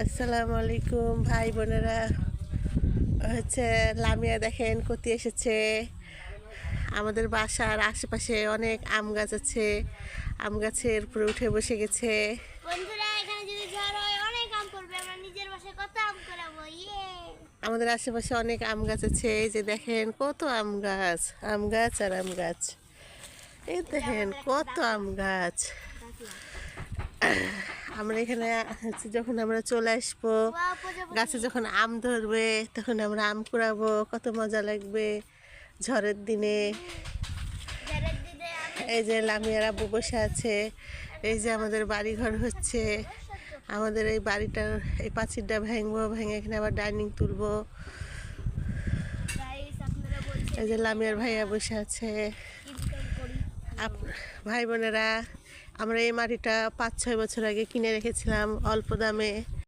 আসসালামু আলাইকুম ভাই বোনেরা। লামিয়া দেখেন কতি এসেছে। আমাদের বাসার আশেপাশে অনেক আম গাছ আছে, আম গাছের উপরে উঠে বসে গেছে। বন্ধুরা, এখানে যদি ঝড় হয় অনেক আম পড়বে। আমরা নিজের বাসায় কত আম কুড়াবো। আমাদের আশেপাশে অনেক আম গাছ আছে। এই যে দেখেন কত আম গাছ, আম গাছ আর আম গাছ। এই দেখেন কত আম গাছ। আমরা এখানে যখন আমরা চলে আসবো, গাছে যখন আম ধরবে তখন আমরা আম কুড়াবো, কত মজা লাগবে ঝড়ের দিনে। এই যে লামিয়ার আব্বু বসে আছে। এই যে আমাদের বাড়ি ঘর হচ্ছে। আমাদের এই বাড়িটার এই পাঁচিলটা ভাঙবো, ভেঙে এখানে আবার ডাইনিং তুলবো। এই যে লামিয়ার ভাইয়া বসে আছে। ভাই বোনেরা, আমরা এই মাটিটা 5-6 বছর আগে কিনে রেখেছিলাম অল্প দামে।